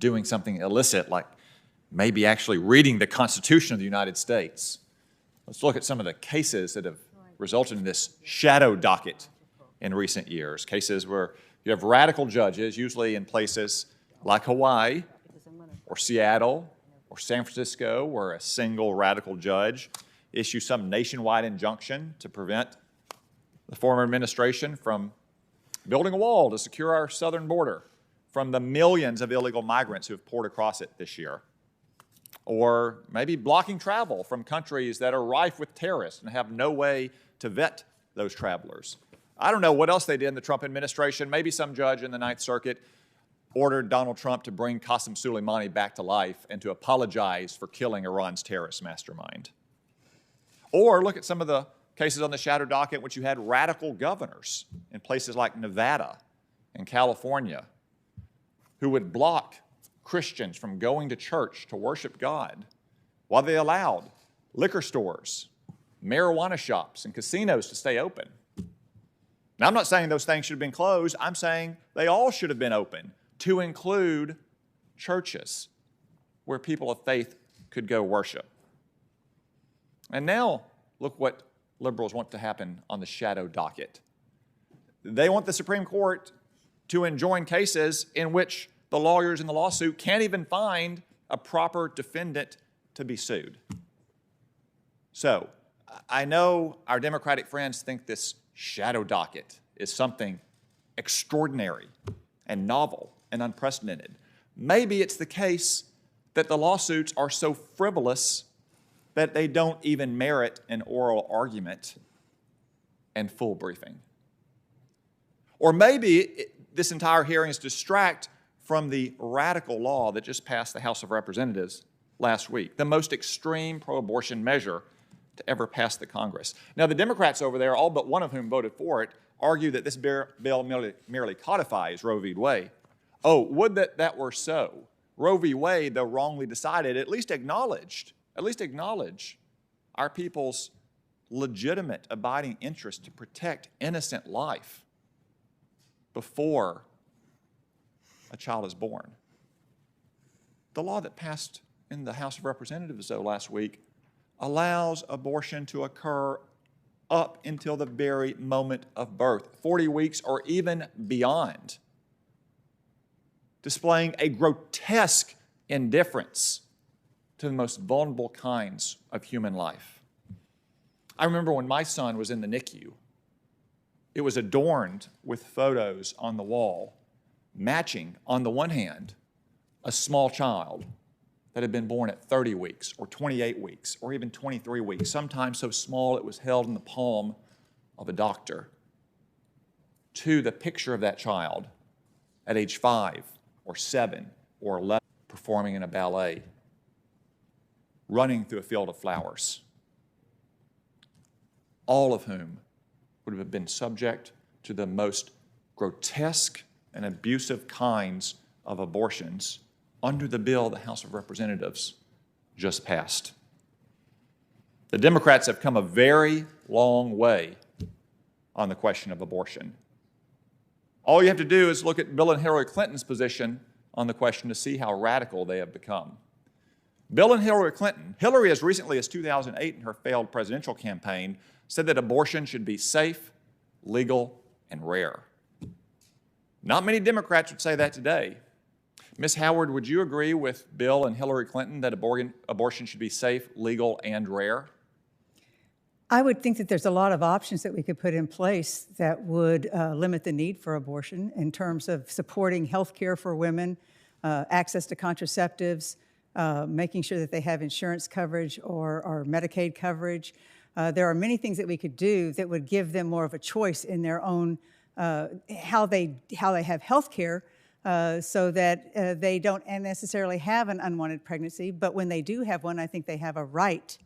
doing something illicit, like maybe actually reading the Constitution of the United States. Let's look at some of the cases that have resulted in this shadow docket in recent years. Cases where you have radical judges, usually in places like Hawaii or Seattle or San Francisco, where a single radical judge issues some nationwide injunction to prevent the former administration from building a wall to secure our southern border from the millions of illegal migrants who have poured across it this year. Or maybe blocking travel from countries that are rife with terrorists and have no way to vet those travelers. I don't know what else they did in the Trump administration. Maybe some judge in the Ninth Circuit ordered Donald Trump to bring Qasem Soleimani back to life and to apologize for killing Iran's terrorist mastermind. Or look at some of the cases on the shadow docket in which you had radical governors in places like Nevada and California who would block Christians from going to church to worship God while they allowed liquor stores, marijuana shops, and casinos to stay open. Now, I'm not saying those things should have been closed. I'm saying they all should have been open to include churches where people of faith could go worship. And now, look what liberals want to happen on the shadow docket. They want the Supreme Court to enjoin cases in which the lawyers in the lawsuit can't even find a proper defendant to be sued. So, I know our Democratic friends think this shadow docket is something extraordinary and novel and unprecedented. Maybe it's the case that the lawsuits are so frivolous that they don't even merit an oral argument and full briefing. Or maybe this entire hearing is to distract from the radical law that just passed the House of Representatives last week, the most extreme pro-abortion measure to ever pass the Congress. Now, the Democrats over there, all but one of whom voted for it, argue that this bill merely codifies Roe v. Wade. Oh, would that were so. Roe v. Wade, though wrongly decided, at least acknowledge our people's legitimate abiding interest to protect innocent life before a child is born. The law that passed in the House of Representatives, though, last week allows abortion to occur up until the very moment of birth, 40 weeks or even beyond, displaying a grotesque indifference to the most vulnerable kinds of human life. I remember when my son was in the NICU, it was adorned with photos on the wall matching, on the one hand, a small child that had been born at 30 weeks or 28 weeks or even 23 weeks, sometimes so small it was held in the palm of a doctor, to the picture of that child at age 5 or 7 or 11 performing in a ballet, running through a field of flowers, all of whom would have been subject to the most grotesque and abusive kinds of abortions under the bill the House of Representatives just passed. The Democrats have come a very long way on the question of abortion. All you have to do is look at Bill and Hillary Clinton's position on the question to see how radical they have become. Bill and Hillary Clinton, Hillary as recently as 2008 in her failed presidential campaign, said that abortion should be safe, legal, and rare. Not many Democrats would say that today. Ms. Howard, would you agree with Bill and Hillary Clinton that abortion should be safe, legal, and rare? I would think that there's a lot of options that we could put in place that would limit the need for abortion in terms of supporting health care for women, access to contraceptives, making sure that they have insurance coverage or Medicaid coverage. There are many things that we could do that would give them more of a choice in their own how they have health care so that they don't necessarily have an unwanted pregnancy. But when they do have one, I think they have a right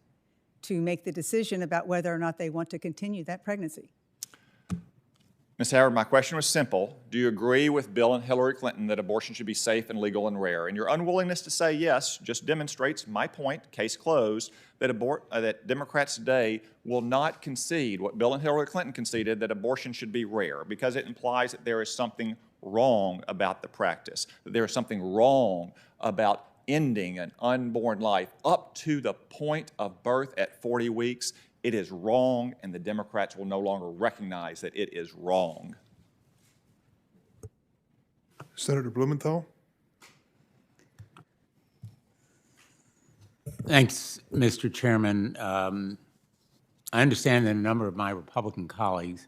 to make the decision about whether or not they want to continue that pregnancy. Ms. Howard, my question was simple. Do you agree with Bill and Hillary Clinton that abortion should be safe and legal and rare? And your unwillingness to say yes just demonstrates my point, case closed, that Democrats today will not concede what Bill and Hillary Clinton conceded, that abortion should be rare, because it implies that there is something wrong about the practice, that there is something wrong about ending an unborn life up to the point of birth at 40 weeks, it is wrong, and the Democrats will no longer recognize that it is wrong. Senator Blumenthal. Thanks, Mr. Chairman. I understand that a number of my Republican colleagues